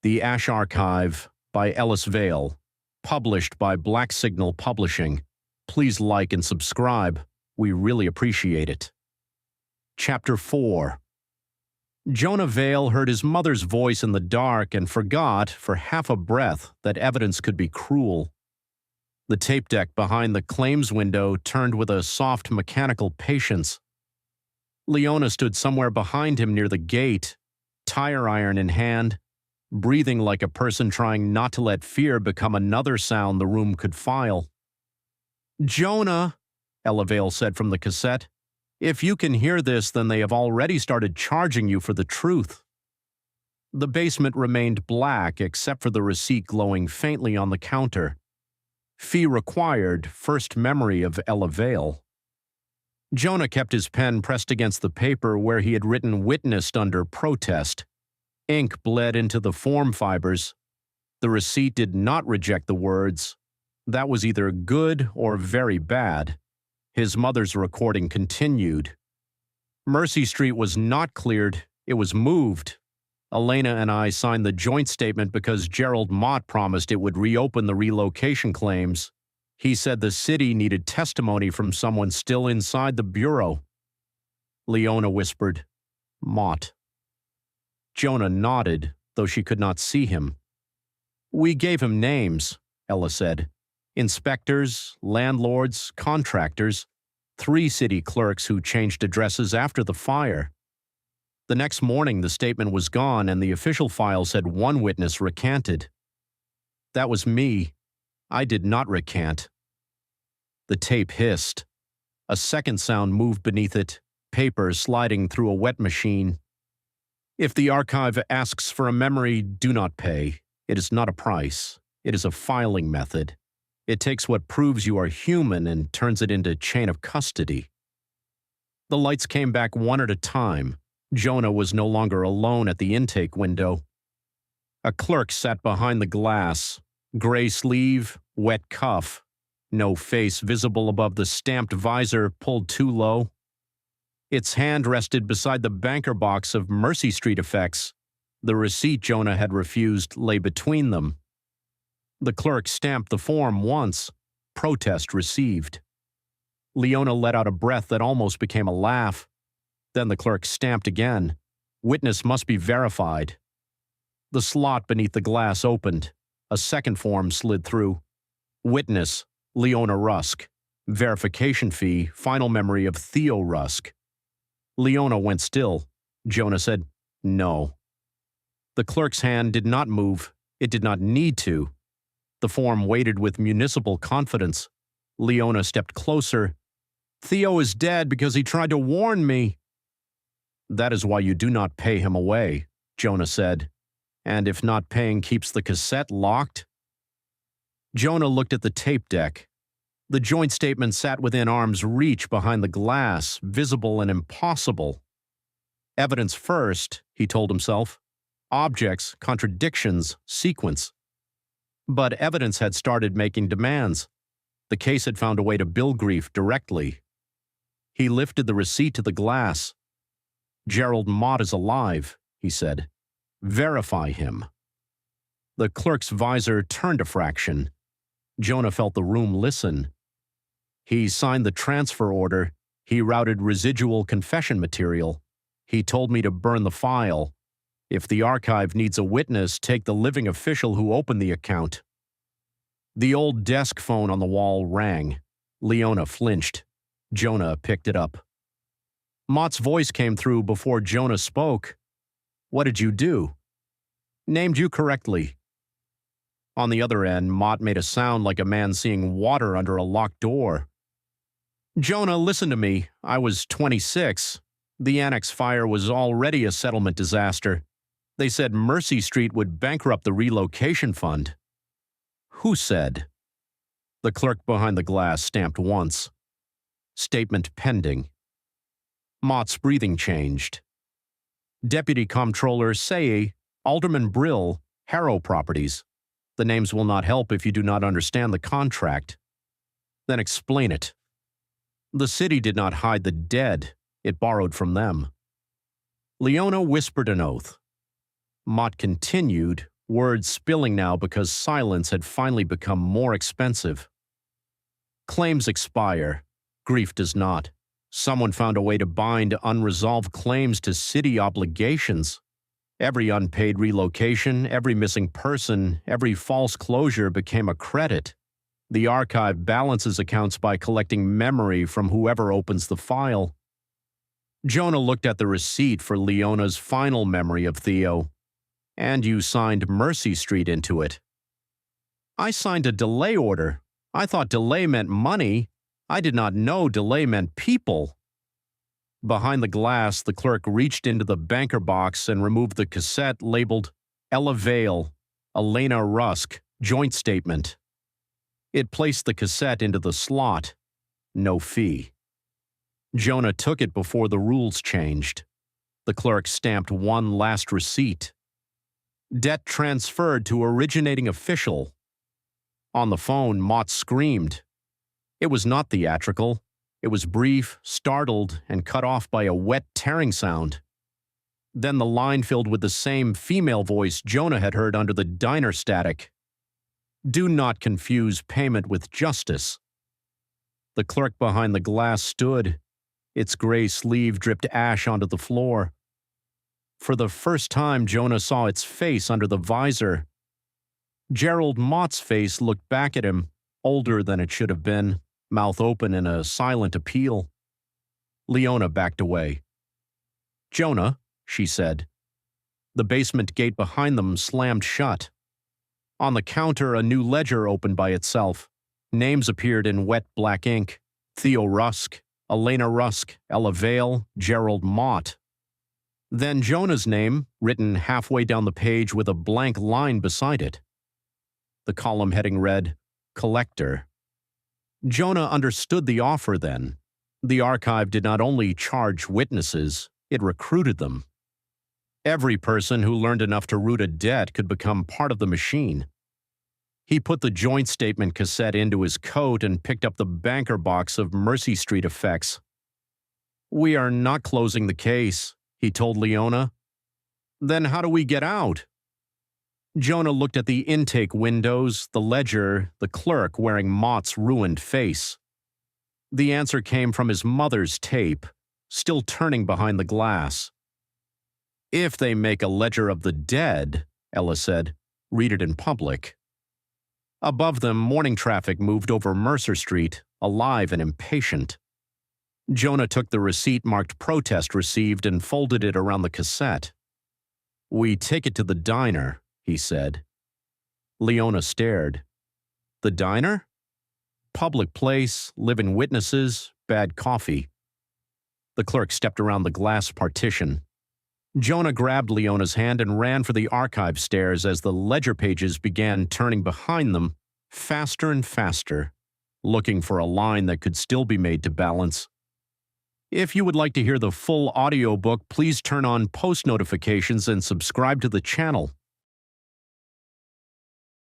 The Ash Archive by Ellis Vale, published by Black Signal Publishing. Please like and subscribe. We really appreciate it. Chapter 4. Jonah Vale heard his mother's voice in the dark and forgot, for half a breath, that evidence could be cruel. The tape deck behind the claims window turned with a soft mechanical patience. Leona stood somewhere behind him near the gate, tire iron in hand, breathing like a person trying not to let fear become another sound the room could file. "Jonah," Ella Vale said from the cassette, "if you can hear this, then they have already started charging you for the truth." The basement remained black except for the receipt glowing faintly on the counter. Fee required, first memory of Ella Vale. Jonah kept his pen pressed against the paper where he had written "witnessed" under protest. Ink bled into the form fibers. The receipt did not reject the words. That was either good or very bad. His mother's recording continued. Mercy Street was not cleared, it was moved. Elena and I signed the joint statement because Gerald Mott promised it would reopen the relocation claims. He said the city needed testimony from someone still inside the bureau. Leona whispered, "Mott." Jonah nodded, though she could not see him. "We gave him names," Ella said. "Inspectors, landlords, contractors, 3 city clerks who changed addresses after the fire." The next morning the statement was gone and the official file said 1 witness recanted. That was me. I did not recant. The tape hissed. A second sound moved beneath it, paper sliding through a wet machine. "If the archive asks for a memory, do not pay. It is not a price. It is a filing method. It takes what proves you are human and turns it into chain of custody." The lights came back one at a time. Jonah was no longer alone at the intake window. A clerk sat behind the glass, gray sleeve, wet cuff, no face visible above the stamped visor pulled too low. Its hand rested beside the banker box of Mercy Street effects. The receipt Jonah had refused lay between them. The clerk stamped the form once. Protest received. Leona let out a breath that almost became a laugh. Then the clerk stamped again. "Witness must be verified." The slot beneath the glass opened. A second form slid through. "Witness, Leona Rusk. Verification fee, final memory of Theo Rusk." Leona went still. Jonah said, "No." The clerk's hand did not move. It did not need to. The form waited with municipal confidence. Leona stepped closer. "Theo is dead because he tried to warn me." "That is why you do not pay him away," Jonah said. "And if not paying keeps the cassette locked?" Jonah looked at the tape deck. The joint statement sat within arm's reach behind the glass, visible and impossible. Evidence first, he told himself. Objects, contradictions, sequence. But evidence had started making demands. The case had found a way to bill grief directly. He lifted the receipt to the glass. "Gerald Mott is alive," he said. "Verify him." The clerk's visor turned a fraction. Jonah felt the room listen. He signed the transfer order. He routed residual confession material. He told me to burn the file. If the archive needs a witness, take the living official who opened the account. The old desk phone on the wall rang. Leona flinched. Jonah picked it up. Mott's voice came through before Jonah spoke. "What did you do?" "Named you correctly." On the other end, Mott made a sound like a man seeing water under a locked door. "Jonah, listen to me. I was 26. The annex fire was already a settlement disaster. They said Mercy Street would bankrupt the relocation fund." "Who said?" The clerk behind the glass stamped once. "Statement pending." Mott's breathing changed. "Deputy Comptroller Say, Alderman Brill, Harrow Properties. The names will not help if you do not understand the contract." "Then explain it." "The city did not hide the dead. It borrowed from them." Leona whispered an oath. Mott continued, words spilling now because silence had finally become more expensive. Claims expire. Grief does not. Someone found a way to bind unresolved claims to city obligations. Every unpaid relocation, every missing person, every false closure became a credit. The archive balances accounts by collecting memory from whoever opens the file. Jonah looked at the receipt for Leona's final memory of Theo. And you signed Mercy Street into it. I signed a delay order. I thought delay meant money. I did not know delay meant people. Behind the glass, the clerk reached into the banker box and removed the cassette labeled Ellis Vale, Elena Rusk, joint statement. It placed the cassette into the slot. No fee. Jonah took it before the rules changed. The clerk stamped one last receipt. Debt transferred to originating official. On the phone, Mott screamed. It was not theatrical. It was brief, startled, and cut off by a wet tearing sound. Then the line filled with the same female voice Jonah had heard under the diner static. Do not confuse payment with justice. The clerk behind the glass stood. Its gray sleeve dripped ash onto the floor. For the first time, Jonah saw its face under the visor. Gerald Mott's face looked back at him, older than it should have been, mouth open in a silent appeal. Leona backed away. Jonah, she said. The basement gate behind them slammed shut. On the counter, a new ledger opened by itself. Names appeared in wet black ink. Theo Rusk, Elena Rusk, Ellis Vale, Gerald Mott. Then Jonah's name, written halfway down the page with a blank line beside it. The column heading read, Collector. Jonah understood the offer then. The archive did not only charge witnesses, it recruited them. Every person who learned enough to root a debt could become part of the machine. He put the joint statement cassette into his coat and picked up the banker box of Mercy Street effects. We are not closing the case, he told Leona. Then how do we get out? Jonah looked at the intake windows, the ledger, the clerk wearing Mott's ruined face. The answer came from his mother's tape, still turning behind the glass. If they make a ledger of the dead, Ella said, read it in public. Above them, morning traffic moved over Mercer Street, alive and impatient. Jonah took the receipt marked protest received and folded it around the cassette. We take it to the diner, he said. Leona stared. The diner? Public place, living witnesses, bad coffee. The clerk stepped around the glass partition. Jonah grabbed Leona's hand and ran for the archive stairs as the ledger pages began turning behind them, faster and faster, looking for a line that could still be made to balance. If you would like to hear the full audiobook, please turn on post notifications and subscribe to the channel.